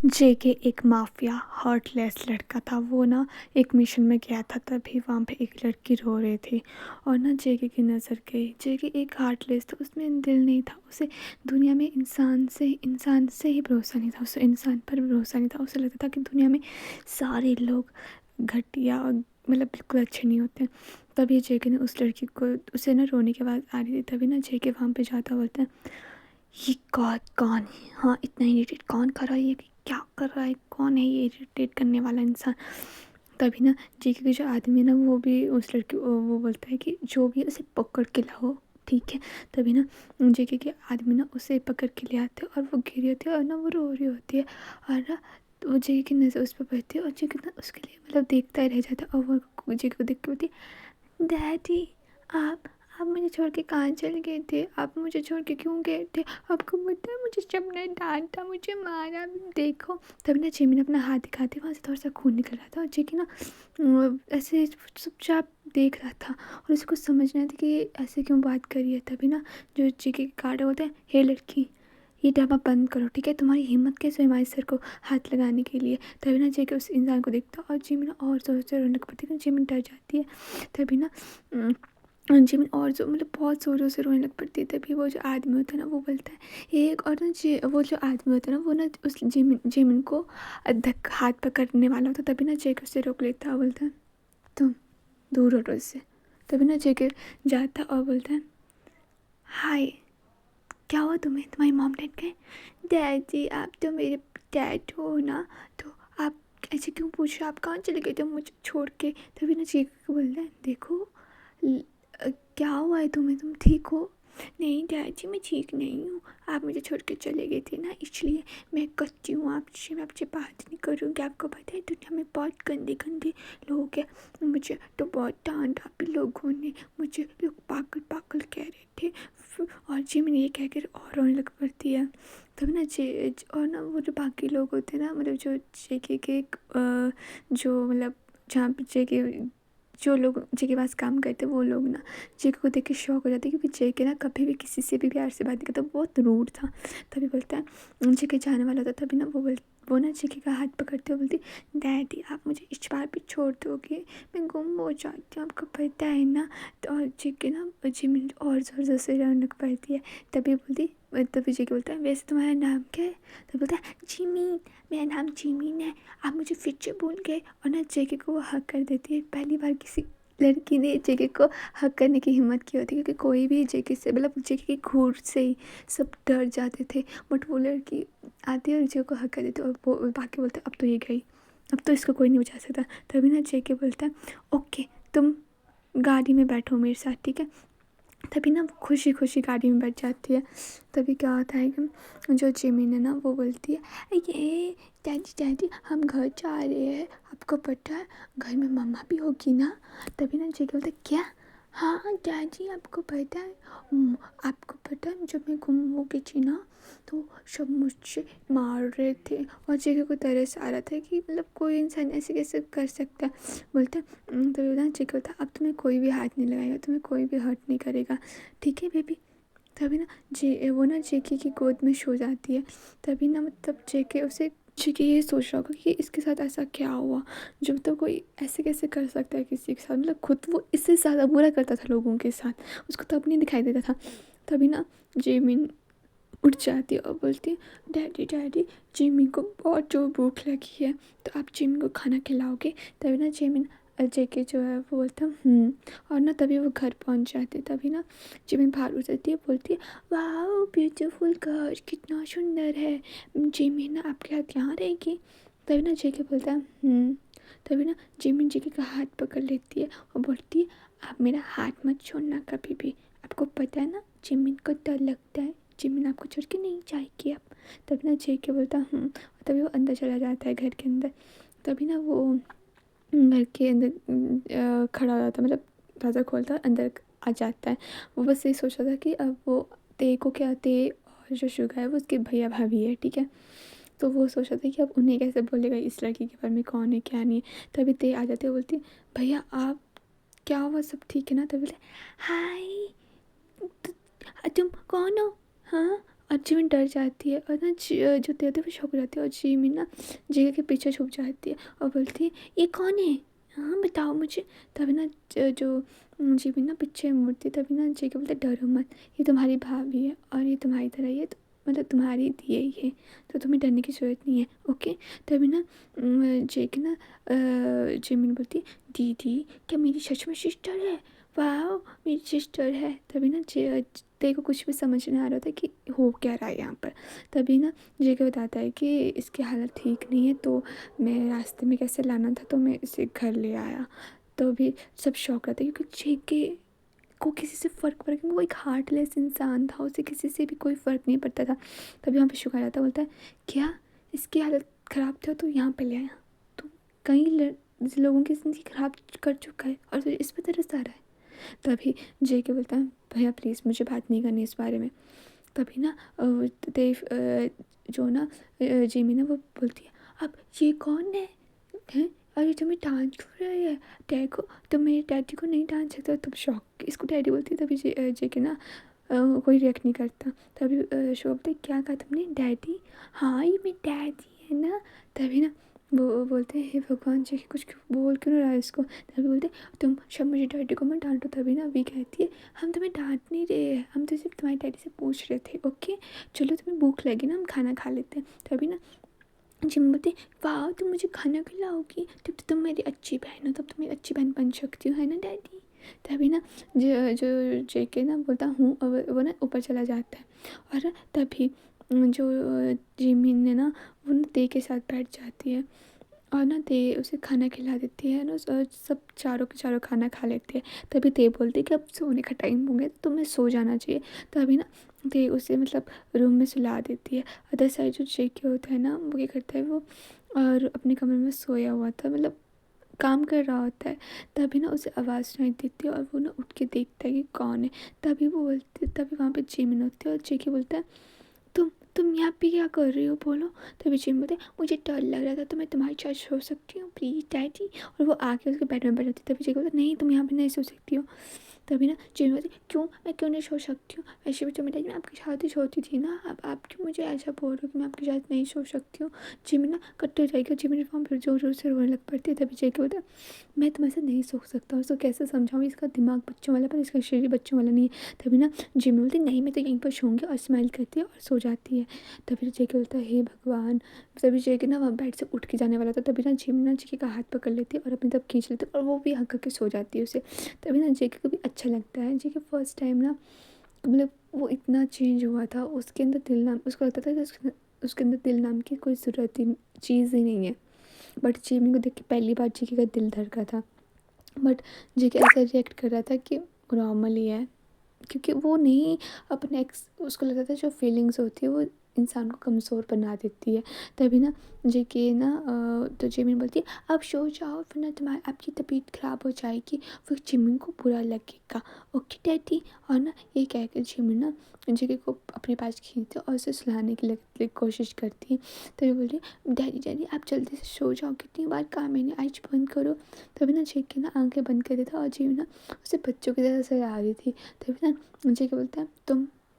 जेके एक mafia heartless लड़का था। वो ना एक मिशन में गया था, तभी वहाँ पे एक लड़की रो रही थी और ना जेके की नज़र गई। जेके एक हार्टलेस था, उसमें दिल नहीं था। उसे दुनिया में इंसान से ही भरोसा नहीं था। उसे इंसान पर भरोसा नहीं था। उसे लगता था कि दुनिया में सारे लोग घटिया और मतलब बिल्कुल अच्छे नहीं होते। तभी जेके ने उस लड़की को, उसे ना रोने की आवाज़ आ रही थी, तभी ना जेके वहाँ पे जाता बोलता है, ये कौन है? हाँ, इतना इरिटेट कौन कर रहा है? ये क्या कर रहा है? कौन है ये इरिटेट करने वाला इंसान? तभी ना जेके के जो आदमी है ना, वो भी उस लड़की वो बोलता है कि जो भी है उसे पकड़ के लाओ, ठीक है। तभी ना जेके के आदमी ना उसे पकड़ के ले आते और वो गिरी होती है और ना वो रो रही होती है और ना वो जेके की नज़र उस पर पड़ती है और जेके ना उसके लिए मतलब देखता ही रह जाता है और वो जेके को देख के बोलती है, डैडी आप आप मुझे छोड़ के कहाँ चले गए थे? आप मुझे छोड़ के क्यों गए थे? आपको पता है मुझे सबने डांटा, मुझे मारा, देखो। तभी ना जिमी ने अपना हाथ दिखाते वहाँ से थोड़ा सा खून निकल रहा था और जेकी ना ऐसे चुपचाप देख रहा था और उसे कुछ समझ नहीं आता कि ये ऐसे क्यों बात कर रही है। तभी ना जो जेकी का कार्ड होता है, हे लड़की, ये ड्रामा बंद करो, ठीक है। तुम्हारी हिम्मत कैसे हुई हमारे सर को हाथ लगाने के लिए? तभी ना जेके उस इंसान को देखता और जिमी ना और जोर से रोने लग पड़ती है, जिमी डर जाती है। तभी ना जिमिन और जो मतलब बहुत ज़ोरों से रोने लग पड़ती है। तभी वो जो आदमी होता है ना, वो बोलता है एक, और ना वो जो आदमी होता है ना, वो ना उस जिमिन को हाथ पकड़ने वाला होता है। तभी ना जेके उसे रोक लेता है और बोलता है, तुम दूर हटो इससे। तभी ना जेके जाता और बोलता है, हाय, क्या हुआ तुम्हें? तुम्हारी मॉम डैड गए? डैडी आप तो मेरे डैड हो ना, तो आप ऐसे क्यों पूछ रहे हो? आप कहाँ चले गए थे मुझे छोड़ के? तभी ना चीख के बोलता है, देखो क्या हुआ है तुम्हें? तुम ठीक हो? नहीं डैडी मैं ठीक नहीं हूँ, आप मुझे छोड़ के चले गए थे ना, इसलिए मैं कच्ची हूँ आपसे। मैं आपसे बात नहीं करूँगी। आपको पता है दुनिया में बहुत गंदे गंदे लोग हैं। मुझे तो बहुत डांटा भी लोगों ने, मुझे लोग पागल पागल कह रहे थे। और जिमिन ये कह कर और रोने लग पड़ती है। तभी ना और ना वो जो बाकी लोग होते हैं ना, मतलब जो जेके के जो मतलब जहाँ पे जेके जो लोग जेके के पास काम करते वो लोग ना जेके को देख के शौक हो जाते हैं, क्योंकि जेके ना कभी भी किसी से भी प्यार से बात नहीं करता, बहुत रूड था। तभी बोलता है जेके जाने वाला था, तभी ना वो ना जेके का हाथ पकड़ते हुए बोलती, डैडी आप मुझे इस बार भी छोड़ दोगे? मैं गुम हो जाती हूँ, आपको पता है ना। तो और जेके ना जिमिन और ज़ोर ज़ोर से रोने लग पड़ती है। तभी जेके बोलता है, वैसे तुम्हारा नाम क्या है? तो बोलता है, जिमिन, मेरा नाम जिमिन है, आप मुझे फिर से भूल गए। और ना जेके को वो हक कर देती है। पहली बार किसी लड़की ने जेके को हक करने की हिम्मत की होती है, क्योंकि कोई भी जेके से मतलब जेके की घूर से ही सब डर जाते थे। बट वो लड़की आती है और जेके को हक कर देती है और वो बाकी बोलते हैं, अब तो ये गई, अब तो इसको कोई नहीं बचा सकता। तभी ना जेके बोलता है, ओके तुम गाड़ी में बैठो मेरे साथ, ठीक है। तभी ना वो खुशी खुशी गाड़ी में बैठ जाती है। तभी क्या होता है कि जो जिमिन है ना, वो बोलती है, ये डैडी डैडी हम घर जा रहे हैं, आपको पता है घर में मम्मा भी होगी ना? तभी ना जेके बोलता है, क्या? हाँ डैडी आपको पता है, आपको पता है जब मैं गुम हो गई थी ना, तो सब मुझसे मार रहे थे और जेके को तरस आ रहा था कि मतलब कोई इंसान ऐसे कैसे कर सकता है। बोलता है तो ना जेके बोलता है, अब तुम्हें कोई भी हाथ नहीं लगाएगा, तुम्हें कोई भी हर्ट नहीं करेगा, ठीक है बेबी। तभी ना वो ना जेके की गोद में सो जाती है। तभी ना मतलब जेके ये सोच रहा होगा कि इसके साथ ऐसा क्या हुआ, जो मतलब कोई ऐसे कैसे कर सकता है किसी के साथ, मतलब खुद वो इससे ज़्यादा बुरा करता था लोगों के साथ, उसको तब नहीं दिखाई देता था। तभी ना जिमिन उठ जाती है और बोलती है, डैडी डैडी जिमिन को बहुत जोर भूख लगी है, तो आप जिमिन को खाना खिलाओगे? तभी ना जिमिन जेके जो है वो बोलता है। और ना तभी वो घर पहुंच जाते। तभी ना जिमिन बाहर उतरती है, बोलती है, वाह ब्यूटीफुल घर, कितना सुंदर है। जिमिन ना आपके साथ यहाँ रहेगी? तभी ना जेके बोलता है। तभी ना जिमिन जेके का हाथ पकड़ लेती है और बोलती है, आप मेरा हाथ मत छोड़ना कभी भी, आपको पता है ना जिमिन को डर लगता है, जिमिन आपको छोड़ के नहीं जाएगी अब। तभी ना जेके बोलता तभी वो अंदर चला जाता है घर के अंदर। तभी ना वो घर के अंदर खड़ा हो जाता है, मतलब दरवाज़ा खोलता है, अंदर आ जाता है। वो बस ये सोच रहा था कि अब वो ते को क्या ते और जो शुगा है वो उसके भैया भाभी है, ठीक है। तो वो सोच रहा था कि अब उन्हें कैसे बोलेगा इस लड़की के बारे में, कौन है क्या नहीं है। तभी ते आ जाती है, बोलती, भैया आप, क्या हुआ, सब ठीक है ना? तभी बोले, हाय तुम कौन हो? हाँ, और जिमिन डर जाती है और ना जो होती है वो शौक हो जाती है और जिमिन ना जेके के पीछे छुप जाती है और बोलती है ये कौन है, हाँ बताओ मुझे। तभी ना जो जिमिन ना पीछे मुड़ती है, तभी ना जेके बोलते डरो मत, ये तुम्हारी भाभी है और ये तुम्हारी तरह ही है, तो मतलब तुम्हारी दिए ही है, तो तुम्हें डरने की ज़रूरत नहीं है, ओके। तभी ना जेके ना जिमिन बोलती है दीदी क्या मेरी सच में सिस्टर है, वाह मेरी सिस्टर है। तभी ना तेरे को कुछ भी समझ नहीं आ रहा था कि हो क्या रहा है यहाँ पर। तभी ना जेके बताता है कि इसकी हालत ठीक नहीं है, तो मैं रास्ते में कैसे लाना था तो मैं इसे घर ले आया। तो भी सब शौक रहता है क्योंकि जेके को किसी से फ़र्क पड़ा, क्योंकि वो एक हार्टलेस इंसान था, उसे किसी से भी कोई फ़र्क नहीं पड़ता था। तभी वहाँ पे शुक्र आता बोलता है क्या इसकी हालत ख़राब थी तो यहाँ पे ले आया, तो कई लोगों की ज़िंदगी ख़राब कर चुका है और तुझे इस पर तरस आ रहा है। तभी जेके बोलता है भैया प्लीज़ मुझे बात नहीं करनी इस बारे में। तभी ना देव जो ना जिमी ना वो बोलती है अब ये कौन है, हैं और ये तुम्हें डांट क्यों रहा है, डैड को तुम मेरे डैडी को नहीं डांट सकते, तुम शौक इसको डैडी बोलती है। तभी जेके ना कोई रिएक्ट नहीं करता। तभी शो बोलते क्या कहा तुमने डैडी, हाँ ये मेरे डैडी है ना। तभी ना वो बोलते हैं हे भगवान जी कुछ बोल क्यों नहीं रहा है इसको। तभी बोलते तुम सब मुझे डैडी को मत डांटो। तभी ना वी कहती है हम तुम्हें डांट नहीं रहे हैं, हम तो सिर्फ तुम्हारे डैडी से पूछ रहे थे, ओके चलो तुम्हें भूख लगी ना हम खाना खा लेते हैं। तभी ना जिम बोलते वाह तुम मुझे खाना खिलाओगी, तब तो तुम मेरी अच्छी बहन हो, तब तुम मेरी अच्छी बहन बन सकती हो है ना डैडी। तभी ना जो जेके ना बोलता हूँ और वो ना ऊपर चला जाता है। और तभी जो जिमिन ने ना वो ना दे के साथ बैठ जाती है और ना दे उसे खाना खिला देती है ना, और सब चारों के चारों खाना खा लेते हैं। तभी दे बोलती है कि अब सोने का टाइम हो गया तो तुम्हें सो जाना चाहिए। तभी ना दे उसे मतलब रूम में सुला देती है। अदर साइड जो जेके होता है ना वो क्या करता है वो और अपने कमरे में सोया हुआ था, मतलब काम कर रहा होता है। तभी ना उसे आवाज़ सुनाई देती है और वो ना उठ के देखता है कि कौन है। तभी वहाँ पे जिमिन होती है और जेके बोलता है तुम यहाँ पे क्या कर रही हो बोलो। तभी जिम बोलते मुझे डर लग रहा था तो मैं तुम्हारी साथ सो सकती हूँ प्लीज़ डैडी। और वो आके उसके बेड में बैठ जाती है। तभी जेके बोलता नहीं तुम यहाँ पे नहीं सो सकती हो। तभी ना जिम बोलती क्यों मैं क्यों नहीं सो सकती हूँ, वैसे भी तो मेरे डैडी मैं आपके साथ ही सोती थी ना, अब आप क्यों मुझे ऐसा बोल रहे हो कि मैं आपके साथ नहीं सो सकती हूँ। जिम ना कट्टे हो जाएगी, जिम वहाँ फिर जोर जोर से रोने लग पड़ती है। तभी जेके बोलता मैं तुम्हारे साथ नहीं सो सकता, उसको कैसे समझाऊँ, इसका दिमाग बच्चों वाला पर इसका शरीर बच्चों वाला नहीं है। तभी ना जिम बोलती नहीं मैं तो यहीं पर सोऊंगी और स्माइल करती है और सो जाती है। तभी जेके बोलता है हे भगवान। तभी जेके ना वहाँ बेड से उठ के जाने वाला था, तभी ना जिम ना जेके का हाथ पकड़ लेती है और अपनी तरफ खींच लेती है और वो भी हक करके सो जाती है उसे। तभी ना जेके को भी अच्छा लगता है। जेके फर्स्ट टाइम ना मतलब वो इतना चेंज हुआ था, उसके अंदर दिल नाम उसको लगता था कि उसके अंदर दिल नाम की कोई ज़रूरत ही चीज़ ही नहीं है। बट जिमी को देख के पहली बार जेके का दिल धड़का था। बट जेके ऐसा रिएक्ट कर रहा था कि नॉर्मल ही है, क्योंकि वो नहीं अपने उसको लगता था जो फीलिंग्स होती है वो इंसान को कमज़ोर बना देती है। तभी ना जेके ना तो जिमिन बोलती है अब सो जाओ वरना तुम्हारी आपकी तबीयत ख़राब हो जाएगी, फिर जिमिन को बुरा लगेगा, ओके डैडी। और ना ये कह कर जिमिन ना जेके को अपने पास खींचती और उसे सुलाने की कोशिश करती है। तभी बोलती है डैडी डैडी आप जल्दी से सो जाओ, कितनी बार कहा मैंने आँख बंद करो। तभी ना जेके ना आंखें बंद कर देता और जिमिन ना उसे बच्चों की तरह से आ रही थी। तभी ना जेके बोलता है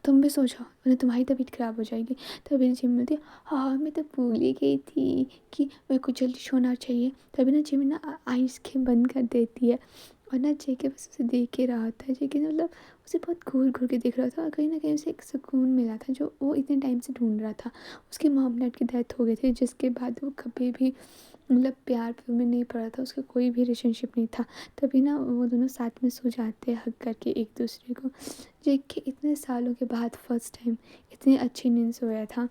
तुम भी सो जाओ वरना तुम्हारी तबीयत ख़राब हो जाएगी। तभी जिम बोलती है हाँ मैं तो भूल ही गई थी कि मेरे को जल्दी सोना चाहिए। तभी ना जिम ना आइज़ के बंद कर देती है और ना जेके बस उसे देख ही रहा होता है। जेके ने मतलब उसे बहुत घूर घूर के देख रहा था और कहीं ना कहीं उसे एक सुकून मिला था जो वो इतने टाइम से ढूंढ रहा था। उसके मॉम डैड की डेथ हो गई थी जिसके बाद वो कभी भी मतलब प्यार में नहीं पड़ा था, उसका कोई भी रिलेशनशिप नहीं था। तभी ना वो दोनों साथ में सो जाते हैं हग करके एक दूसरे को। जेके इतने सालों के बाद फर्स्ट टाइम इतनी अच्छी नींद सोया था।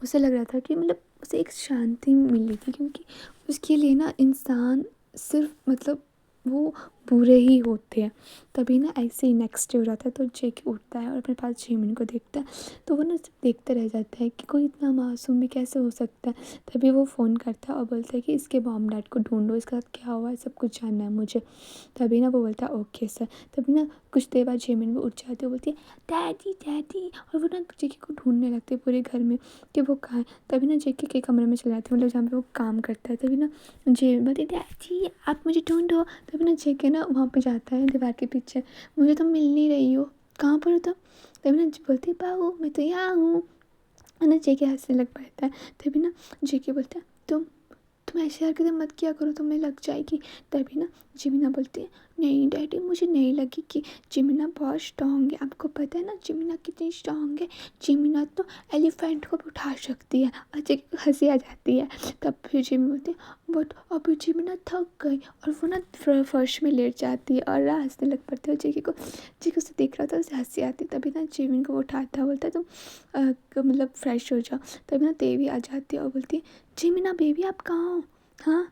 उसे लग रहा था कि मतलब उसे एक शांति मिली थी, क्योंकि उसके लिए ना इंसान सिर्फ मतलब वो बुरे ही होते हैं। तभी ना ऐसे ही नेक्स्ट डे हो रहा था तो जेके उठता है और अपने पास जिमिन को देखता है तो वो ना सिर्फ देखते रह जाता है कि कोई इतना मासूम भी कैसे हो सकता है। तभी वो फ़ोन करता है और बोलता है कि इसके मॉम डैड को ढूंढो, इसका साथ क्या हुआ है सब कुछ जानना है मुझे। तभी ना वो बोलता है ओके सर। तभी ना कुछ देर बाद जिमिन भी उठ जाती है, बोलती है डैडी डैडी, और वो ना जेके को ढूंढने लगते हैं पूरे घर में कि वो कहाँ है। तभी ना जेके के कमरे में चले जाते हैं, मतलब जहाँ पे वो काम करता है। तभी ना जिमिन बोलती है डैडी आप मुझे ढूंढो। तभी ना जेके ना वहाँ पे जाता है दीवार के पीछे, मुझे तुम मिल नहीं रही हो, कहाँ पर हो तुम। तभी ना बोलती है बाबू मैं तो यहाँ हूँ। और ना जेके हंसने लग पड़ता है। तभी ना जेके बोलता है तुम ऐसी हरकतें मत किया करो, तुम्हें लग जाएगी। तभी ना जिमिना बोलती है नहीं डैडी, मुझे नहीं लगी कि जिमिना बहुत स्ट्रांग है। आपको पता है ना जिमिना कितनी स्ट्रांग है, जिमिना तो एलिफेंट को भी उठा सकती है। और जेके को हंसी आ जाती है। तब फिर जिमी बोलती है बट अभी जिमिना थक गई, और वो ना फर्श में लेट जाती है और ना हंसने लग पड़ती है। और जेके उसे देख रहा था, उसे हंसी आती। तभी ना जिमिन को वो उठाता है, बोलता है तुम मतलब फ्रेश हो जाओ। तभी ना देवी आ जाती है और बोलती है जिमिना बेबी आप कहाँ हो, हाँ।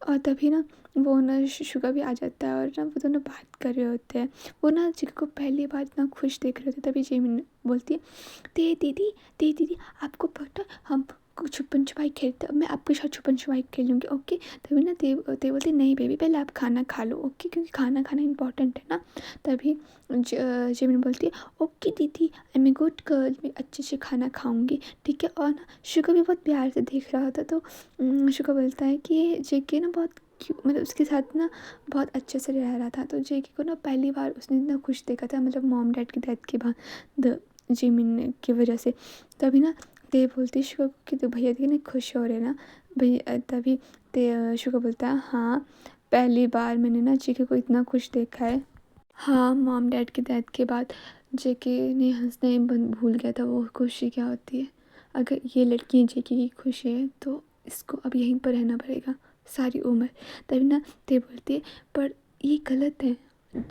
और तभी ना वो ना शुगा भी आ जाता है, और ना वो दोनों बात कर रहे होते हैं। वो ना जिको को पहली बार इतना खुश देख रहे होते। तभी जिमिन बोलती है दे दीदी आपको पता है हम छुपन छुपाई खेलते, अब मैं आपके साथ छुपन छुपाई खेलूँगी, ओके। तभी ना ते बोलती नहीं बेबी पहले आप खाना खा लो, ओके, क्योंकि खाना खाना इंपॉर्टेंट है ना। तभी जिमिन बोलती है ओके दीदी, I am a good girl, मैं अच्छे से खाना खाऊंगी, ठीक है। और ना शुगा भी बहुत प्यार से देख रहा होता। तो शुगा बोलता है कि जेके ना बहुत मतलब उसके साथ ना बहुत अच्छे से रह रहा था। तो जेके को ना पहली बार उसने इतना खुश देखा था, मतलब मॉम डैड की डेथ के बाद जिमिन की वजह से। तभी ना ते बोलती शुगा को कि तो भैया देखिए खुश हो रहे ना भैया। तभी ते शुगा बोलता है हाँ, पहली बार मैंने ना जेके को इतना खुश देखा है। हाँ, मॉम डैड की डेथ के बाद जेके ने हंसना ही भूल गया था, वो खुशी क्या होती है। अगर ये लड़की जेके की खुशी है तो इसको अब यहीं पर रहना पड़ेगा सारी उम्र। तभी ना ते बोलती है पर ये गलत है,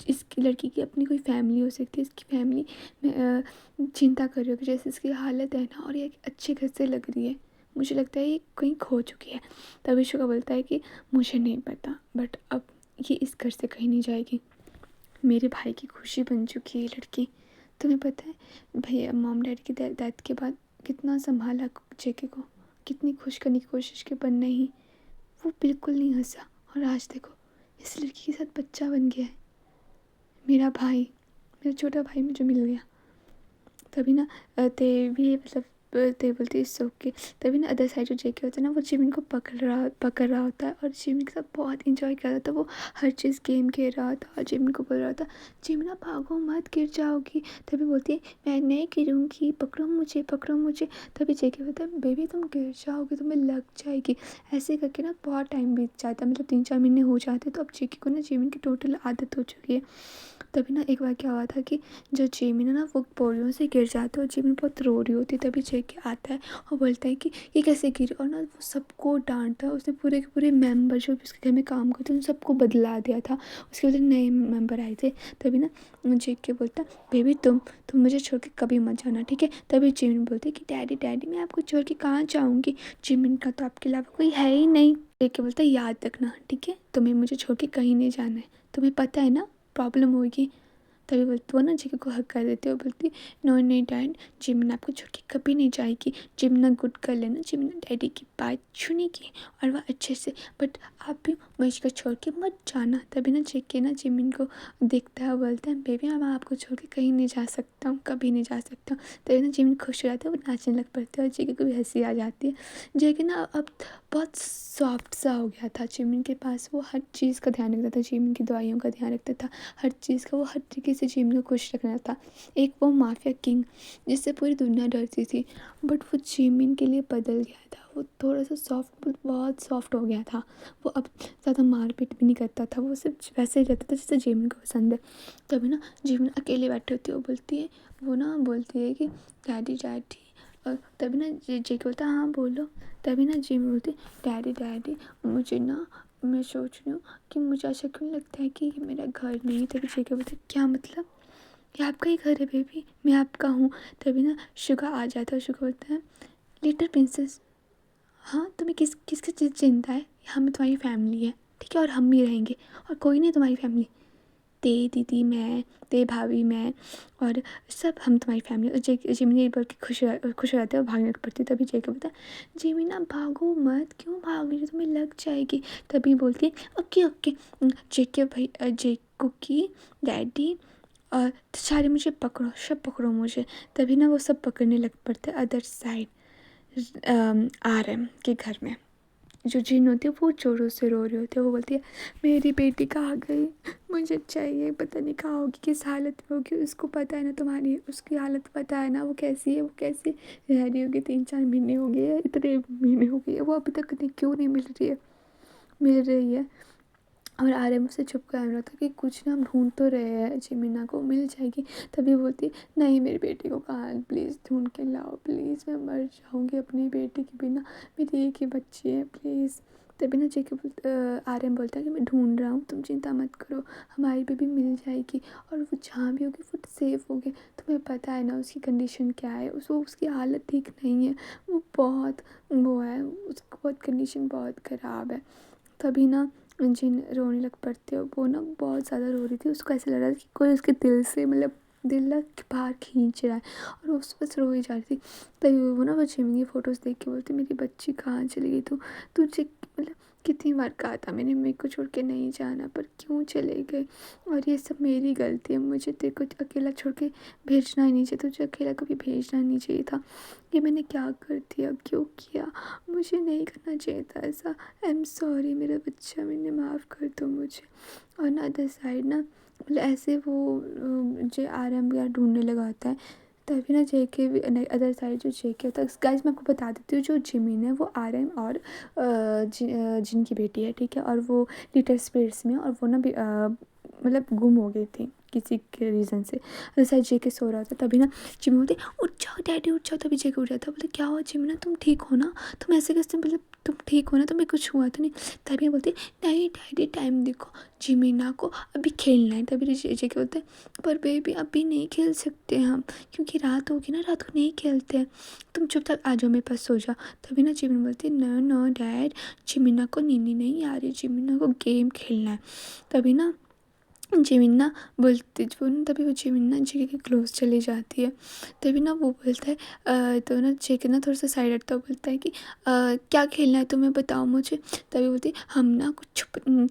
इसकी लड़की की अपनी कोई फैमिली हो सकती है, इसकी फैमिली में चिंता कर रही होगी जैसे इसकी हालत है ना, और ये अच्छे घर से लग रही है, मुझे लगता है ये कहीं खो चुकी है। तभी शुका बोलता है कि मुझे नहीं पता बट अब ये इस घर से कहीं नहीं जाएगी, मेरे भाई की खुशी बन चुकी है ये लड़की। तुम्हें पता है भैया मॉम डैड की डेथ के बाद कितना संभाला जेके को, कितनी खुश करने की कोशिश की पर नहीं, वो बिल्कुल नहीं हंसा। और आज देखो इस लड़की के साथ बच्चा बन गया है, मेरा भाई, मेरा छोटा भाई मुझे मिल गया। तभी ना ते भी मतलब ते बोलती इट्स ओके। तभी ना अदर साइड जो जेके होता है ना वो जिमिन को पकड़ रहा होता है, और जिमिन के साथ बहुत इंजॉय कर रहा था। वो हर चीज़ गेम खेल रहा था और जिमिन को बोल रहा था जिमिना भागो मत गिर जाओगी। तभी बोलती है मैं नहीं गिरूँगी, पकड़ो मुझे पकड़ो मुझे। तभी जेके बोलता है बेबी तुम गिर जाओगी, तुम्हें लग जाएगी। ऐसे करके ना बहुत टाइम बीत जाता है, मतलब 3-4 महीने हो जाते। तो अब जेके को ना जिमिन की टोटल आदत हो चुकी है। तभी ना एक बार क्या हुआ था कि जो जिमिन है ना वो पौड़ियों से गिर जाते और जिमिन बहुत रो रही होती। तभी जेके आता है और बोलता है कि ये कैसे गिरी, और ना वो सबको डांटा। उसने पूरे के पूरे मेंबर जो भी उसके घर में काम करते उन सबको बदला दिया था, उसके वजह नए मेंबर आए थे। तभी ना जेके बोलता बेबी तुम मुझे छोड़ के कभी मत जाना, ठीक है। तभी जिमिन बोलती कि डैडी डैडी मैं आपको छोड़ के कहाँ जाऊँगी, जिमिन का तो आपके अलावा कोई है ही नहीं। जेके बोलता याद रखना ठीक है, तुम्हें मुझे छोड़ के कहीं नहीं जाना है, तुम्हें पता है ना प्रॉब्लम होगी। तभी बोलती वो ना जेके को हक कर देती है और बोलती नो नहीं डैड, जिमिना आपको छोड़ के कभी नहीं जाएगी, जिमिना गुड गर्ल है ना, जिमिना डैडी की बात सुनेगी और वह अच्छे से, बट आप भी मुझको छोड़ के मत जाना। तभी ना जेके ना जिमिन को देखता है, बोलता है बेबी मैं आपको छोड़ के कहीं नहीं जा सकता हूँ, कभी नहीं जा सकता हूँ। तभी ना जिमिन खुश हो जाता है, वो नाचने लग पड़ता है और जेके को भी हंसी आ जाती है। जेके ना अब बहुत सॉफ्ट सा हो गया था जिमिन के पास, वो हर चीज़ का ध्यान रखता था, जिमिन की दवाइयों का ध्यान रखता था, हर चीज़ का वो हर तरीके से जिमिन को खुश रखना था। एक वो माफिया किंग जिससे पूरी दुनिया डरती थी, बट वो जिमिन के लिए बदल गया था, वो थोड़ा सा सॉफ्ट, बहुत सॉफ्ट हो गया था। वो अब ज़्यादा मारपीट भी नहीं करता था, वो सिर्फ वैसे ही रहता था जैसे जिमिन को पसंद है। तभी ना जिमिन अकेले बैठी होती है, वो बोलती है कि डैडी डैडी, और तभी ना जेके बोलता है हाँ बोलो। तभी ना जिमिन बोलती डैडी डैडी मुझे ना, मैं सोच रही हूँ कि मुझे ऐसा क्यों लगता है कि ये मेरा घर नहीं है। तभी जेके बोलते क्या मतलब, ये आपका ही घर है बेबी, मैं आपका हूँ। तभी ना शुगा आ जाता है, शुगा बोलता है लिटिल प्रिंसेस, हाँ तुम्हें किसकी चीज़ चिंता है, हम तुम्हारी फैमिली है ठीक है, और हम भी रहेंगे, और कोई नहीं तुम्हारी फैमिली, ते दीदी मैं, ते भाभी मैं, और सब हम तुम्हारी फैमिली। और जिमिनी बोल के खुश हो जाते हैं और भागने लग पड़ती है। तभी जेके बोलता है जिमिना भागो मत, क्यों भाग रही हो, तुम्हें लग जाएगी। तभी बोलती है ओके ओके, जेके भाई जेको की डैडी, और सारे मुझे पकड़ो, सब पकड़ो मुझे। तभी ना वो सब पकड़ने लग पड़ते अदर साइड आरएम के घर में। जो जिन होती है वो ज़ोरों से रो रही होती है। वो बोलती है मेरी बेटी कहाँ गई, मुझे चाहिए, पता नहीं कहाँ होगी, किस हालत में होगी, उसको पता है ना, तुम्हारी उसकी हालत पता है ना, वो कैसी है, वो कैसी रह रही होगी, 3-4 महीने हो गए हैं, इतने महीने हो गए हैं, वो अभी तक नहीं क्यों नहीं मिल रही है। और आर्यन मुझसे चुप कर रहा था कि कुछ ना, हम ढूंढ तो रहे हैं, जिमिना को मिल जाएगी। तभी बोलती नहीं मेरी बेटी को कहाँ, प्लीज़ ढूंढ के लाओ, प्लीज़ मैं मर जाऊँगी अपनी बेटी के बिना, मेरी एक ही बच्ची है, प्लीज़। तभी ना आर्यन बोलता है कि मैं ढूंढ रहा हूँ, तुम चिंता मत करो, हमारी बेबी मिल जाएगी, और वो जहाँ भी होगी वो सेफ होगी। तुम्हें पता है ना उसकी कंडीशन क्या है, उसकी हालत ठीक नहीं है, वो बहुत वो है, उसकी बहुत कंडीशन बहुत ख़राब है। तभी ना जिन रोने लग पड़ती है। वो ना बहुत ज़्यादा रो रही थी, उसको ऐसा लग रहा था कि कोई उसके दिल से मतलब दिल ना बाहर खींच रहा है, और वो बस रो ही जा रही थी। तभी वो ना वो जिमी की फ़ोटोज़ देख के बोलती मेरी बच्ची कहाँ चली गई, तू तुझे मतलब कितनी बार कहा था मैंने मेरे को छोड़ के नहीं जाना, पर क्यों चले गए, और ये सब मेरी गलती है, मुझे तेरे को अकेला छोड़ के भेजना ही नहीं चाहिए, तुझे अकेला कभी भेजना नहीं चाहिए था, ये मैंने क्या कर दिया, क्यों किया, मुझे नहीं करना चाहिए था ऐसा, आई एम सॉरी मेरा बच्चा, मैंने माफ़ कर दो मुझे। और ना अदर साइड ना मतलब ऐसे वो जो आरएम यार ढूंढने लगा होता है। तभी ना जेके भी अदर साइड जो जेके होता है, गाइस मैं आपको बता देती हूँ, जो जिमिन है वो आरएम और जिन की बेटी है, ठीक है, और वो लिटिल स्पिरिट्स में, और वो ना मतलब गुम हो गई थी किसी के रीज़न से। अदर साइड जेके सो रहा था। तभी ना जिमी बोलते उठ जाओ डैडी उठ जाओ। तभी जेके उठ जाता, बोलते क्या हुआ जिमी, ना तुम ठीक हो ना, तुम ऐसे कैसे, मतलब तुम ठीक हो ना, तुम्हें कुछ हुआ तो नहीं। तभी बोलते नहीं डैडी टाइम देखो, जिमीना को अभी खेलना है। तभी जेके बोलते पर बेबी अभी नहीं खेल सकते हम, क्योंकि रात होगी ना, रात को नहीं खेलते हैं, तुम चुपचाप आ जाओ मेरे पास सो जाओ। तभी ना जिमिन बोलती नो नो डैड, जिमीना को नींद नहीं आ रही, जिमीना को गेम खेलना है। तभी ना जिमिन्ना बोलती वो ना, तभी वो जिमिन्ना जेके के क्लोज चली जाती है। तभी ना वो बोलता है तो ना जेके ना थोड़ा सा साइड हटता है, बोलता है कि क्या खेलना है तुम्हें बताओ मुझे। तभी बोलती हम ना कुछ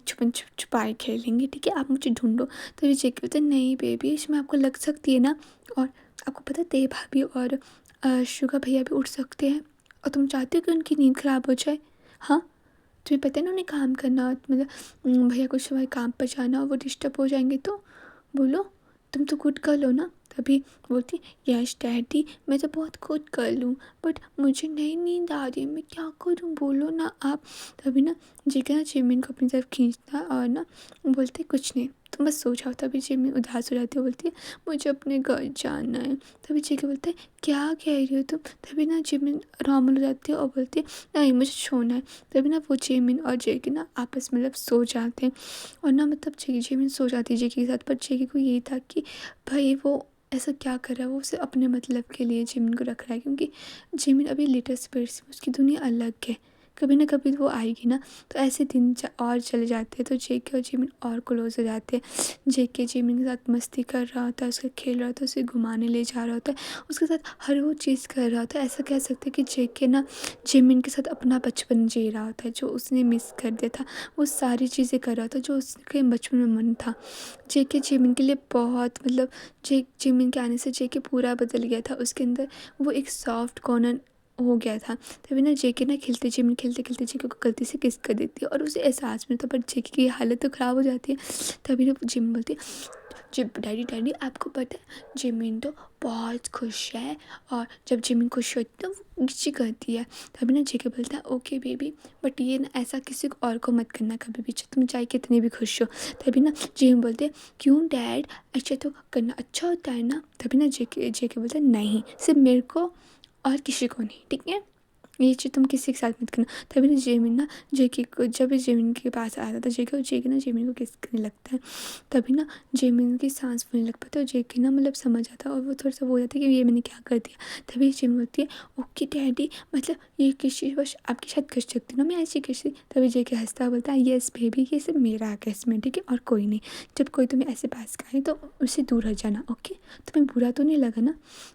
छुपन छुपाई खेलेंगे, ठीक है, आप मुझे ढूंढो। तभी जेके बोलते नहीं बेबी, इसमें आपको लग सकती है ना, और आपको पता है देव भाभी और शुगा भैया भी उठ सकते हैं, और तुम चाहते हो कि उनकी नींद ख़राब हो जाए। हाँ, तुम्हें पता है ना उन्हें काम करना, मतलब भैया को सुबह काम पर जाना, और वो डिस्टर्ब हो जाएंगे तो बोलो, तुम तो खुद कर लो ना। तभी बोलती यस डैडी मैं तो बहुत खुद कर लूँ, बट मुझे नहीं नींद आ रही है, मैं क्या करूँ बोलो ना आप। तभी ना जेके ना जिमिन को अपनी तरफ खींचता, और ना बोलते कुछ नहीं तुम बस सो जाओ। तभी जिमिन उदास हो जाती है, बोलती है मुझे अपने घर जाना है। तभी जेके बोलते है क्या कह रही हो तुम। तभी ना जिमिन नॉर्मल हो जाती है और बोलती है नहीं मुझे सोना है। तभी ना वो जिमिन और जेके ना आपस में मतलब सो जाते हैं, और ना मतलब जेमिन सो जाती है जेके के साथ। पर जेके को ये था कि भाई वो ऐसा क्या कर रहा है, वो उसे अपने मतलब के लिए जिमिन को रख रहा है, क्योंकि जिमिन अभी लेटेस्ट स्पिरिट्स में उसकी दुनिया अलग है, कभी ना कभी वो आएगी ना। तो ऐसे दिन और चले जाते हैं, तो जेके और जिमिन और क्लोज हो जाते हैं। जेके जिमिन के साथ मस्ती कर रहा होता है, उसका खेल रहा होता है, उसे घुमाने ले जा रहा होता है, उसके साथ हर वो चीज़ कर रहा होता है। ऐसा कह सकते हैं कि जेके ना जिमिन के साथ अपना बचपन जी रहा होता है, जो उसने मिस कर दिया था, वो सारी चीज़ें कर रहा था जो उसके बचपन में मन था। जेके जिमिन के लिए बहुत मतलब जिमिन के आने से जेके पूरा बदल गया था, उसके अंदर वो एक सॉफ्ट कॉर्नर हो गया था। तभी ना जेके ना जिमिन खेलते खेलते जेके को गलती से किस कर देती है, और उसे एहसास में था, पर जेके की हालत तो ख़राब हो जाती है। तभी ना जिमिन बोलती है डैडी डैडी आपको पता है जिमिन तो बहुत खुश है, और जब जिमिन खुश होती है तो वो गिच्ची करती है। तभी ना जेके बोलता है ओके बेबी, बट ये ना ऐसा किसी और को मत करना कभी भी, तुम चाहे कितने भी खुश हो। तभी ना जिमिन बोलते हैं क्यों डैड, अच्छा तो करना अच्छा होता है ना। तभी ना जेके बोलता है नहीं, सिर्फ मेरे को और किसी को नहीं, ठीक है, ये चीज़ तुम किसी के साथ मत करना। तभी ना जेमिन ना जेके को, जब भी जेमिन के पास आता था जेके, और जेके ना जेमिन को किस करने लगता है। तभी ना जेमिन की सांस फूलने लग पाती है, और जेके ना मतलब समझ आता है, और वो थोड़ा सा वो हो जाता है कि ये मैंने क्या कर दिया। तभी जेमिन बोलती है ओके डैडी, मतलब ये किसी बस आपकी शायद कर सकती हूँ ना मैं ऐसी किसी। तभी जेके हंसता है, बोलता है येस बेबी, ये सिर्फ मेरा हक है इसमें, ठीक है, और कोई नहीं। जब कोई तुम्हें ऐसे पास का है तो उससे दूर हट जाना, ओके, तुम्हें बुरा तो नहीं लगा ना,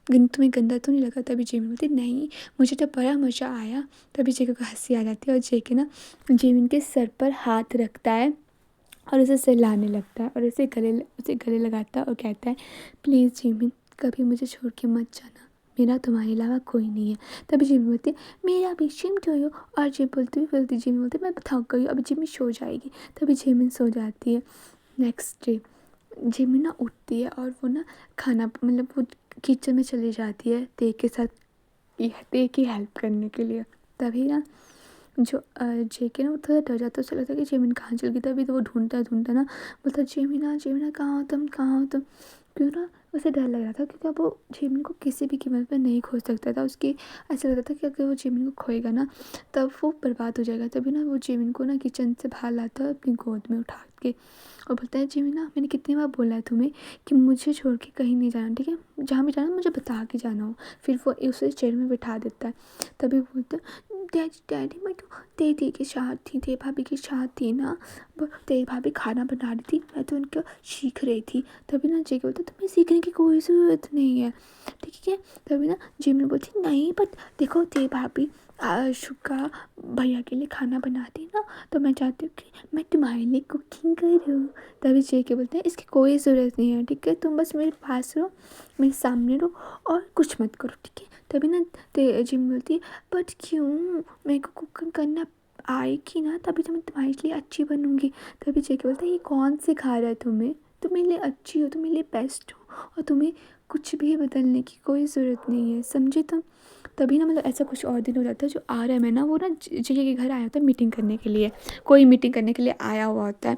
तुम्हें गंदा तो नहीं लगा। तभी जेमिन बोलती नहीं मुझे तो बड़ा मज़ा आया। तभी जेके को हंसी आ जाती है, और जेके ना जिमिन के सर पर हाथ रखता है, और उसे सहलाने लगता है, और उसे गले लगाता है, और कहता है प्लीज़ जिमिन कभी मुझे छोड़ के मत जाना, मेरा तुम्हारे अलावा कोई नहीं है। तभी जिमी बोलती है मेरा भी जिम तो हो, और जिमी बोलती है मैं थक गई अभी जिमी सो जाएगी। तभी जिमिन सो जाती है। नेक्स्ट डे जिमी ना उठती है और वो ना खाना मतलब वो किचन में चली जाती है ते के साथ, ते की हेल्प करने के लिए। तभी ना जो जेके ना वो थोड़ा डर जाता है, उसे लगता है कि जेमिन कहाँ चल गई। तभी तो वो ढूंढता ना बोलता जेमिना कहाँ हो तुम, कहाँ हो तुम। क्यों ना उसे डर लग रहा था क्योंकि अब वो जेमिन को किसी भी कीमत पर नहीं खो सकता था। उसकी ऐसा लगता था कि अगर वो जेमिन को खोएगा ना तब वो बर्बाद हो जाएगा। तभी ना वो जेमिन को ना किचन से बाहर लाता है अपनी गोद में उठा के और बोलता है जेमिना मैंने कितनी बार बोला है तुम्हें कि मुझे छोड़ के कहीं नहीं जाना, ठीक है, जहाँ भी जाना मुझे बता के जाना हो। फिर वो उसे चेयर में बिठा देता है। तभी बोलता है डैडी मैं तो दीदी के साथ थी, तेरी भाभी के साथ थी ना, तेरी भाभी खाना बना रही थी, मैं तो उनको सीख रही थी। तभी ना जेके बोलता तुम्हें सीखने की कोई ज़रूरत नहीं है, ठीक है। तभी ना जिमी बोलती नहीं बट देखो तेरी भाभी शुक्का भैया के लिए खाना बनाती ना, तो मैं चाहती हूँ कि मैं तुम्हारे लिए कुकिंग करूँ। तभी जेके बोलते हैं इसकी कोई ज़रूरत नहीं है, ठीक है, तुम बस मेरे पास रहो, मेरे सामने रहो और कुछ मत करो, ठीक है। तभी ना जिमी बोलती है बट क्यों, मेरे को कुकिंग करना आएगी ना तभी तो मैं तुम्हारे लिए अच्छी बनूंगी। तभी जेके बोलता है ये कौन सिखा रहा है तुम्हें, तुम मेरे लिए अच्छी हो, तुम मेरे लिए बेस्ट हो और तुम्हें कुछ भी बदलने की कोई ज़रूरत नहीं है, समझे तुम। तभी ना मतलब ऐसा कुछ और दिन हो जाता है। जो RM है ना वो ना जेके के घर आया होता है मीटिंग करने के लिए, कोई मीटिंग करने के लिए आया हुआ होता है।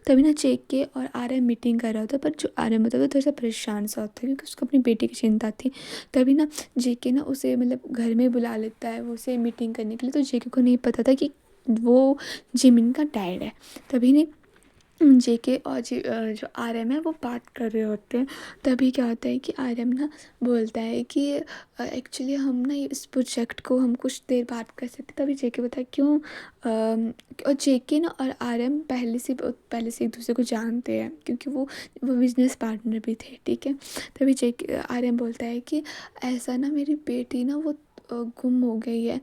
तभी ना जेके और RM मीटिंग कर रहा होता है, पर जो RM होता है वो थोड़ा सा परेशान सा होता है क्योंकि उसको अपनी बेटी की चिंता थी। तभी ना जेके ना उसे मतलब घर में बुला लेता है वो उसे मीटिंग करने के लिए। तो जेके को नहीं पता था कि वो जिमिन का डैड है। तभी नहीं जेके और जो RM है वो बात कर रहे होते हैं। तभी क्या होता है कि RM ना बोलता है कि एक्चुअली हम ना इस प्रोजेक्ट को हम कुछ देर बात कर सकते। तभी जेके बताया क्यों, और जेके ना और RM पहले से एक दूसरे को जानते हैं क्योंकि वो बिजनेस पार्टनर भी थे, ठीक है। तभी जेके RM बोलता है कि ऐसा ना मेरी बेटी ना वो गुम हो गई है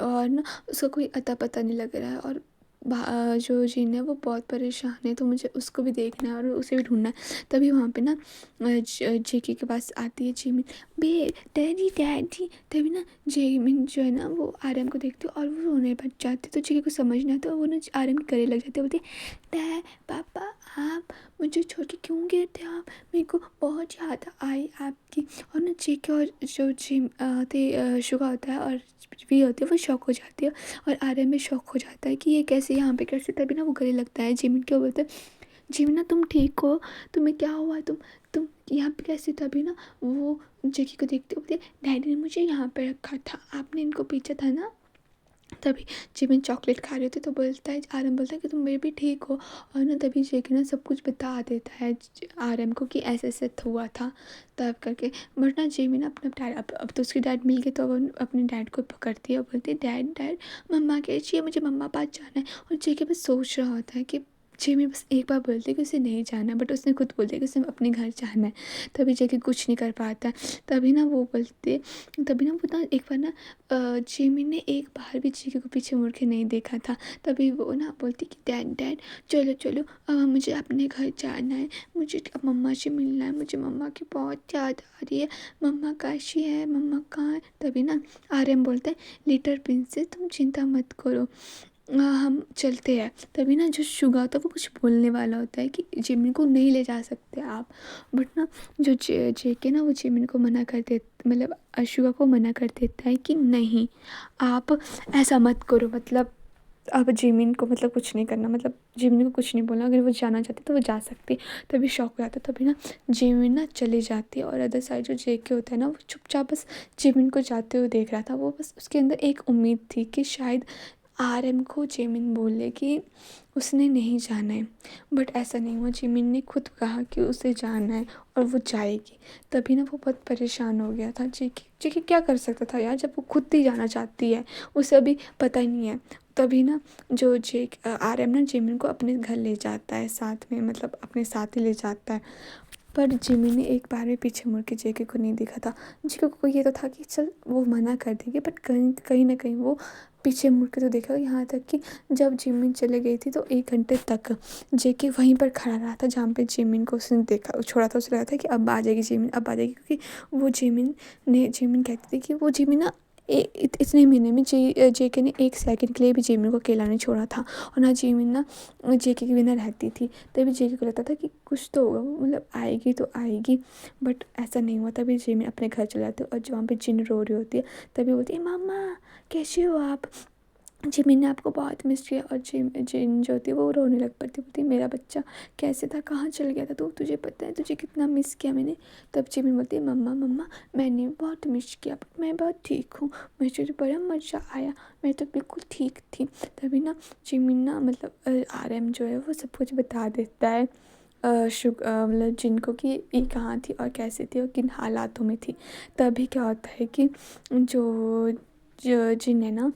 और ना उसका कोई अता पता नहीं लग रहा है, और जो जीन है वो बहुत परेशान है, तो मुझे उसको भी देखना है और उसे भी ढूंढना है। तभी वहाँ पे ना जेके के पास आती है जिमिन, बे डैडी डैडी। तभी ना जिमिन जो है ना वो RM को देखती है और वो रोने लग जाती है। तो जेके को समझ नहीं आता, वो ना RM के गले लग जाती है, बोलती है डैड पापा आप मुझे छोड़ के क्यों गए थे आप, मेरे को बहुत याद आई आपकी। और ना जेके और जो शुगा होता है और भी होती है वो शौक हो जाती है और RM में शौक हो जाता है कि ये कैसे यहाँ पे कैसे। तभी ना वो गले लगता है जिमिन, क्या बोलता है जिमिन तुम ठीक हो, तुम्हें क्या हुआ, तुम यहाँ पे कैसे। तभी ना वो जेकी को देखते बोलते डैडी ने मुझे यहाँ पे रखा था, आपने इनको पीछा था ना। तभी जिमिन चॉकलेट खा रहे थे तो बोलता है RM बोलता है कि तुम मेरे भी ठीक हो। और ना तभी जेकी ना सब कुछ बता देता है RM को कि ऐसे ऐसे हुआ था तब करके। बट ना जिमिन अपना डैड अब तो उसके डैड मिल गए, तो वो अपने डैड को पकड़ती है और बोलती है डैड डैड मम्मा कैसी है, मुझे मम्मा पास जाना है। और जेकी बस सोच रहा होता है कि जिमी बस एक बार बोलती है कि उसे नहीं जाना है, बट उसने खुद बोल दिया कि उसे अपने घर जाना है। तभी जेकी कुछ नहीं कर पाता है। तभी ना वो बोलते तभी ना वो ना एक बार ना जिमी ने एक बार भी जेके को पीछे मुड़ के नहीं देखा था। तभी वो ना बोलती कि डैड डैड चलो चलो अब मुझे अपने घर जाना है, मुझे अब मम्मा से मिलना है, मुझे मम्मा की बहुत याद आ रही है, मम्मा कैसी है, मम्मा कहाँ है। तभी ना RM बोलता है लिटिल प्रिंसेस तुम चिंता मत करो, हम चलते हैं। तभी ना जो शुगा होता है वो कुछ बोलने वाला होता है कि जिमिन को नहीं ले जा सकते आप, बट ना जो जेके ना वो जिमिन को मना कर दे, मतलब शुगा को मना कर देता है कि नहीं आप ऐसा मत करो, मतलब अब जिमिन को मतलब कुछ नहीं करना, मतलब जिमिन को कुछ नहीं बोलना, अगर वो जाना चाहती तो वो जा सकती। तभी शौक हो जाता है। तभी ना जिमिन ना चली जाती है और अदर साइड जो जेके होता है ना वो चुपचाप बस जिमिन को जाते हुए देख रहा था। वो बस उसके अंदर एक उम्मीद थी कि शायद RM को जिमिन बोले कि उसने नहीं जाना है, बट ऐसा नहीं हुआ। जिमिन ने खुद कहा कि उसे जाना है और वो जाएगी। तभी ना वो बहुत परेशान हो गया था। जेके क्या कर सकता था यार, जब वो खुद ही जाना चाहती है, उसे अभी पता ही नहीं है। तभी ना जो RM ना जिमिन को अपने घर ले जाता है साथ में, मतलब अपने साथ ही ले जाता है। पर जिमी ने एक बार भी पीछे मुड़ के जेके को नहीं देखा था। जेके को ये तो था कि चल वो मना कर देगी, बट कहीं कहीं ना कहीं वो पीछे मुड़ के तो देखा। यहाँ तक कि जब जिमिन चले गई थी तो 1 घंटे तक जेके वहीं पर खड़ा रहा था जहाँ पे जिमिन को उसने देखा छोड़ा था। उसे लगा था कि अब आ जाएगी जिमिन, अब आ जाएगी, क्योंकि वो जिमिन कहती थी कि वो जिमिन ना इतने महीने में जेके ने 1 सेकंड के लिए भी जिमिन को अकेला नहीं छोड़ा था। और ना जिमिन ना जेके के बिना रहती थी। तभी जेके को लगता था कि कुछ तो होगा, मतलब आएगी तो आएगी, बट ऐसा नहीं हुआ। तभी जिमिन अपने घर चले जाते और जहाँ पे जिन रो रही होती है तभी बोलती है मामा कैसे हो आप। जिमिन ने आपको बहुत मिस किया। और जिन जो होती है वो रोने लग पड़ती, बोलती मेरा बच्चा कैसे था, कहाँ चल गया था, तो तुझे पता है तुझे कितना मिस किया मैंने। तब जिमिन बोलती है मम्मा मम्मा मैंने बहुत मिस किया, बट मैं बहुत ठीक हूँ, मुझे तो बड़ा मज़ा आया, मैं तो बिल्कुल ठीक थी। तभी ना जिमिन ना मतलब RM जो है वो सब कुछ बता देता है मतलब जिनको कि ये कहाँ थी और कैसे थी और किन हालातों में थी। तभी क्या होता है कि जिन है ना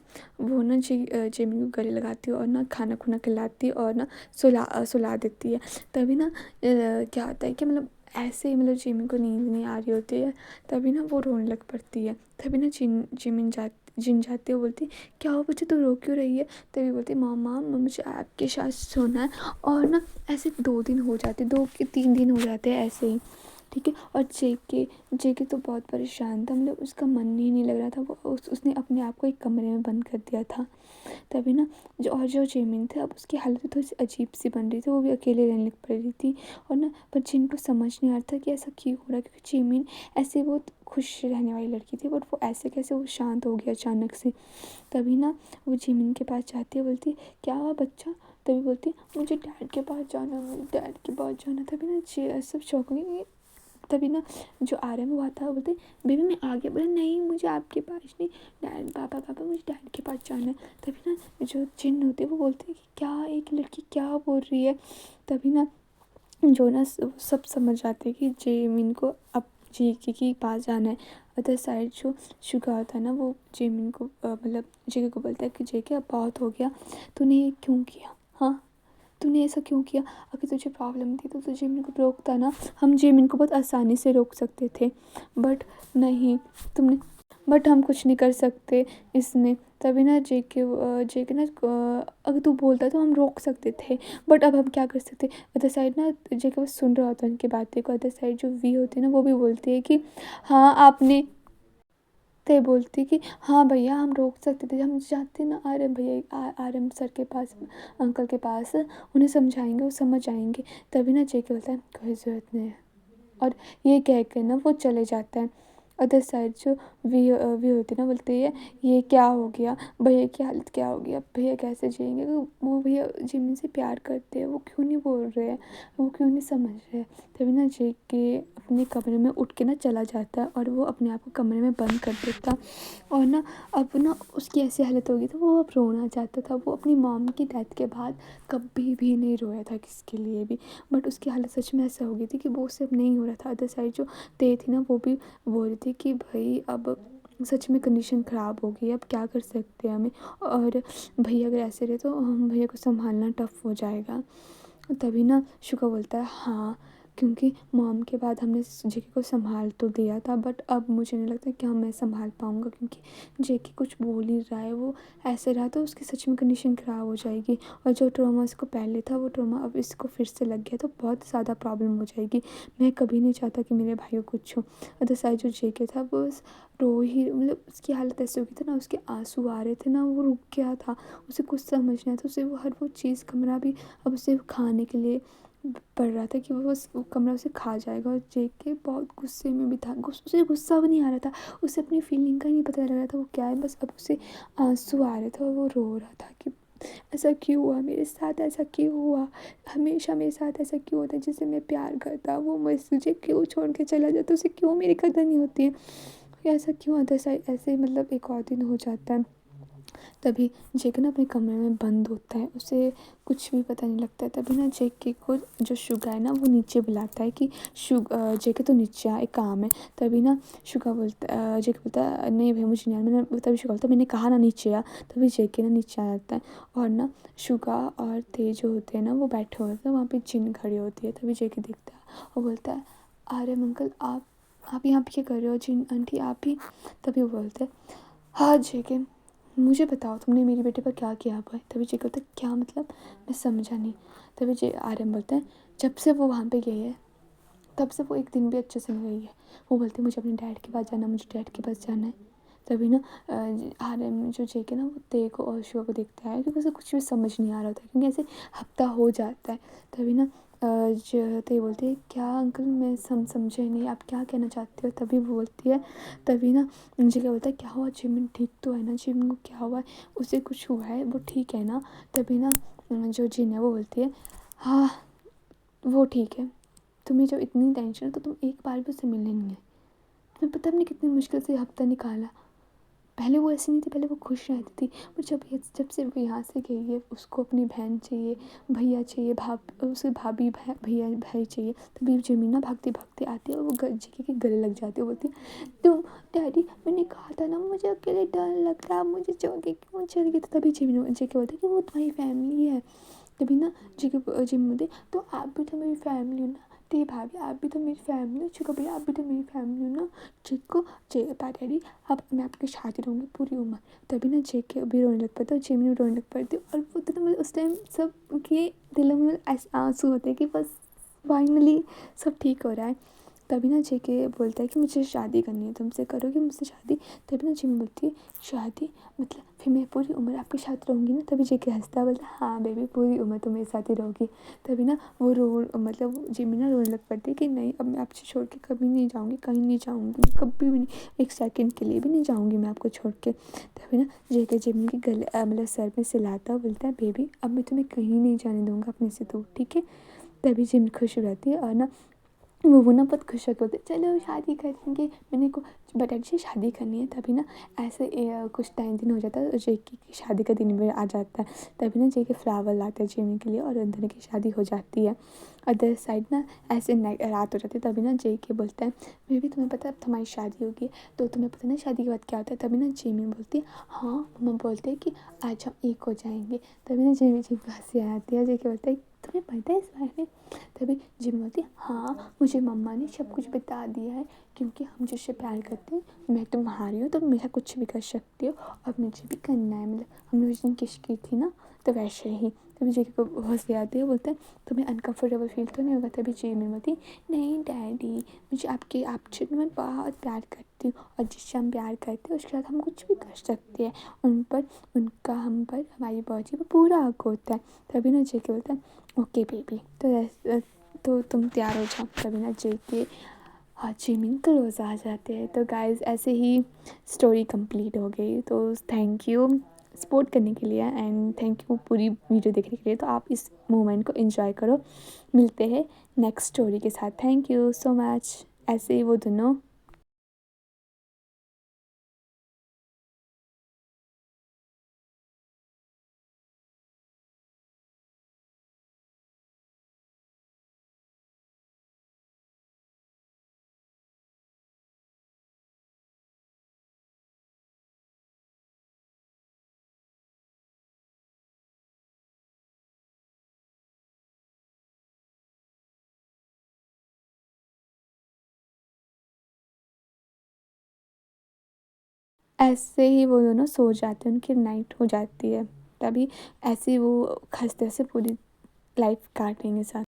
वो ना जिमिन को गले लगाती है और ना खाना खुना खिलाती है और ना सुला देती है। तभी ना क्या होता है कि मतलब ऐसे ही मतलब जिमिन को नींद नहीं आ रही होती है, तभी ना वो रोने लग पड़ती है। तभी ना जिन जाती है, बोलती क्या हो बच्चे तू रो क्यों रही है। तभी बोलती मामा मुझे आपके साथ सोना है। और ना ऐसे 2 दिन हो जाते, 2 के 3 दिन हो जाते हैं ऐसे ही, ठीक है। और जेके तो बहुत परेशान था, मतलब उसका मन ही नहीं लग रहा था। वो उसने अपने आप को एक कमरे में बंद कर दिया था। तभी ना जो जिमिन थे अब उसकी हालत थोड़ी सी अजीब सी बन रही थी, वो भी अकेले रहने लग पड़ रही थी। और ना पर जिन को समझ नहीं आ रहा था कि ऐसा क्यों हो रहा है, क्योंकि जिमिन ऐसे बहुत खुश रहने वाली लड़की थी, बट वो ऐसे कैसे वो शांत हो गया अचानक से। तभी ना वो जिमिन के पास जाती है, बोलती क्या हुआ बच्चा। तभी बोलती मुझे डैड के पास जाना, मुझे डैड के पास जाना। तभी ना सब शौक हुई। तभी ना जो RM हुआ था वो बोलते बेबी मैं आ गया। बोला नहीं मुझे आपके पास नहीं, डैड पापा पापा मुझे डैड के पास जाना है। तभी ना जो जिन होते वो बोलते कि क्या एक लड़की क्या बोल रही है। तभी ना जो ना सब समझ जाते कि जेमिन को अब जेके के पास जाना है। अदर साइड जो शुगा होता है ना वो जेमिन को मतलब जेके को बोलता है कि जेके अब बहुत हो गया, तूने ये क्यों किया, हाँ तूने ऐसा क्यों किया। अगर तुझे प्रॉब्लम थी तो तू जेमिन को रोकता ना, हम जेमिन को बहुत आसानी से रोक सकते थे, बट नहीं तुमने, बट हम कुछ नहीं कर सकते इसमें। तभी ना जेके ना अगर तू बोलता तो हम रोक सकते थे, बट अब हम क्या कर सकते। अदर साइड ना जेके बस सुन रहा होता है उनकी बातें को। अदर साइड जो वी होती है ना वो भी बोलती है कि हाँ आपने ते बोलती कि हाँ भैया हम रोक सकते थे, हम जाते ना RM भैया RM सर के पास, अंकल के पास, उन्हें समझाएंगे वो समझ आएंगे। तभी ना जेके बोलता है कोई ज़रूरत नहीं है, और ये कह के ना वो चले जाता है। अदर साइड जो वी होती है ना बोलती है ये क्या हो गया, भैया की हालत क्या हो गया, भैया कैसे जिएंगे। वो भैया जिमिन से प्यार करते हैं, वो क्यों नहीं बोल रहे हैं, वो क्यों नहीं समझ रहे। तभी ना जेके अपने कमरे में उठ के ना चला जाता है और वो अपने आप को कमरे में बंद कर देता। और ना अब ना उसकी ऐसी हालत हो गई थी वो अब रोना चाहता था। वो अपनी मॉम की डेथ के बाद कभी भी नहीं रोया था किसके लिए भी, बट उसकी हालत सच में ऐसा हो गई थी कि वो उससे अब नहीं हो रहा था। अदर साइड जो ते थी ना वो भी बोल रही थी कि भाई अब सच में कंडीशन ख़राब हो गई, अब क्या कर सकते हैं हमें, और भैया अगर ऐसे रहे तो हम भैया को संभालना टफ हो जाएगा। तभी ना शुका बोलता है हाँ क्योंकि मॉम के बाद हमने जेके को संभाल तो दिया था, बट अब मुझे नहीं लगता कि मैं संभाल पाऊँगा, क्योंकि जेके कुछ बोल ही रहा है, वो ऐसे रहा तो उसकी सच में कंडीशन ख़राब हो जाएगी। और जो ट्रॉमा इसको पहले था वो ट्रॉमा अब इसको फिर से लग गया तो बहुत ज़्यादा प्रॉब्लम हो जाएगी। मैं कभी नहीं चाहता कि मेरे भाई को कुछ हो। अदर साइड जो जेके था वो रो ही, मतलब उसकी हालत ऐसी हो गई थी ना, उसके आंसू आ रहे थे ना, वो रुक गया था, उसे कुछ समझ नहीं आया था। उसे वो हर वो चीज़ कमरा भी अब उसे खाने के लिए पड़ रहा था कि वो कमरा उसे खा जाएगा। और जेके बहुत गुस्से में भी था, उसे गुस्सा भी नहीं आ रहा था, उसे अपनी फीलिंग का ही नहीं पता लग रहा था वो क्या है, बस अब उसे आंसू आ रहे थे और वो रो रहा था कि ऐसा क्यों हुआ मेरे साथ, ऐसा क्यों हुआ, हमेशा मेरे साथ ऐसा क्यों होता है, जिसे मैं प्यार करता वो मुझे क्यों छोड़ के चला जाता, उसे क्यों मेरी कदर नहीं होती है, ऐसा क्यों होता है। ऐसे ही मतलब एक और दिन हो जाता है। तभी जेके ना अपने कमरे में बंद होता है, उसे कुछ भी पता नहीं लगता है। तभी ना जेके को जो शुगा है ना वो नीचे बुलाता है कि जेके तो नीचे आ, एक काम है। तभी ना जेके बोलता है नहीं भाई मुझे नहीं आना। तभी शुगा बोलता मैंने कहा ना नीचे आ। तभी जेके ना नीचे आ जाता है और ना शुगा और तेज जो होते हैं ना वो बैठे होते हैं, वहाँ पे जिन खड़ी होती है। तभी जेके दिखता है और बोलता है आर्यन अंकल आप यहाँ पे क्या कर रहे हो? जी आंटी आप भी। तभी वो बोलते हाँ जेके मुझे बताओ तुमने मेरे बेटे पर क्या किया हुआ है? तभी जेके बोलता है क्या मतलब, मैं समझा नहीं। तभी जे आर्यन बोलते हैं जब से वो वहाँ पे गई है तब से वो एक दिन भी अच्छे से नहीं गई है। वो बोलते मुझे अपने डैड के पास जाना, मुझे डैड के पास जाना है। तभी ना आर्यन जो जेके ना वो तेरे को और शिवा को देखता है क्योंकि उसे कुछ भी समझ नहीं आ रहा होता क्योंकि ऐसे हफ्ता हो जाता है। तभी ना जो ते बोलती है क्या अंकल मैं समझे नहीं, आप क्या कहना चाहते हो? तभी वो बोलती है तभी ना मुझे क्या बोलता है क्या हुआ, जिमिन ठीक तो है ना? जिमिन को क्या हुआ है? उसे कुछ हुआ है? वो ठीक है ना? तभी ना जो जिन है वो बोलती है हाँ वो ठीक है। तुम्हें जब इतनी टेंशन है तो तुम एक बार भी उससे मिलने नहीं है। तुम्हें पता है हमने कितनी मुश्किल से हफ्ता निकाला। पहले वो ऐसी नहीं थी, पहले वो खुश रहती थी, पर जब से वो यहाँ से गई है उसको अपनी बहन चाहिए, भैया चाहिए, उसे भाभी भैया भाई चाहिए। तभी जमीना भागते भागते आती है और वो जीके के गले लग जाती है। बोलती तुम डैडी मैंने कहा था ना मुझे अकेले डर लग रहा, मुझे छोड़ के क्यों चली गई? तो तभी जिमी जेके बोलती कि वो तुम्हारी फैमिली है। तभी ना जिमी बोलती तो आप भी तो मेरी फैमिली हो ना, ते भाभी आप भी तो मेरी फैमिली हो, चिको भैया आप भी तो मेरी फैमिली हो ना। चिको डैडी अब मैं आपकी शादी रहूँगी पूरी उम्र। तभी ना जेके भी रोने लग पड़ता है और जिमी भी रोने लग पड़ती है और वो तो मतलब उस टाइम सब के दिलों में ऐसे आंसू होते हैं कि बस फाइनली सब ठीक हो रहा है। तभी ना जेके बोलता है कि मुझे शादी करनी है, तुमसे करोगे मुझसे शादी? तभी ना जिमी बोलती है शादी मतलब फिर मैं पूरी उम्र आपके साथ रहूँगी ना? तभी जेके हंसता है, बोलता हाँ बेबी पूरी उम्र तुम मेरे साथ ही रहोगी। तभी ना वो मतलब जिमी ना रोने लग पड़ती है कि नहीं अब मैं आपसे छोड़ के कभी नहीं जाऊँगी, कहीं नहीं जाऊँगी, कभी भी नहीं, एक सेकंड के लिए भी नहीं जाऊँगी मैं आपको छोड़ के। तभी ना जेके जिमी के गले मतलब सर में सिलाता है, बोलता है बेबी अब मैं तुम्हें कहीं नहीं जाने दूँगा अपने से दूर, ठीक है? तभी जिमी खुश हो जाती है और ना वो ना बहुत खुश होकर बोलते चलो शादी करेंगे, मैंने को बट से शादी करनी है। तभी ना ऐसे कुछ दिन हो जाता है जेके की शादी का दिन भी आ जाता है। तभी ना जेके फ्लावर लाता है जिमी के लिए और अंदर की शादी हो जाती है। अदर साइड ना ऐसे रात हो जाती है। तभी ना जेके बोलता है मैं भी तुम्हें पता है अब तुम्हारी शादी होगी तो तुम्हें पता ना शादी के बाद क्या होता है? तभी ना जिमी बोलती है हाँ मम्मा बोलते हैं कि आज हम एक हो जाएंगे। तभी ना जिमी जी को हंसी आती है। जेके बोलता है तुम्हें पता है इस बारे में? तभी जिमी बोलती है हाँ मुझे मम्मा ने सब कुछ बता दिया है क्योंकि हम जिससे प्यार करते हैं मैं तुम्हारी हूँ तो मेरा कुछ भी कर सकती हो और मुझे भी करना है, मतलब हमने उस दिन किस की थी ना तो वैसे ही। तभी जेके को हंसी आती है, बोलते हैं तुम्हें अनकम्फर्टेबल फील तो नहीं होगा? तभी जिमी बोलती नहीं डैडी मुझे आपसे मैं बहुत प्यार करती हूँ और जिससे हम प्यार करते हैं उसके साथ हम कुछ भी कर सकते हैं, उन पर उनका हम पर हमारी बॉडी पर पूरा हक होता है। तभी ना जेके बोलता है ओके बेबी तो तुम तैयार हो जाओ। तभी ना जेके और जिमिन क्लोज आ जाते हैं। तो गाइज ऐसे ही स्टोरी कंप्लीट हो गई। तो थैंक यू सपोर्ट करने के लिए एंड थैंक यू पूरी वीडियो देखने के लिए। तो आप इस मोमेंट को एंजॉय करो। मिलते हैं नेक्स्ट स्टोरी के साथ। Thank you so much. ऐसे ही वो दोनों सो जाते हैं, उनकी नाइट हो जाती है। तभी ऐसे ही वो हंसते हंसते पूरी लाइफ काटेंगे साथ।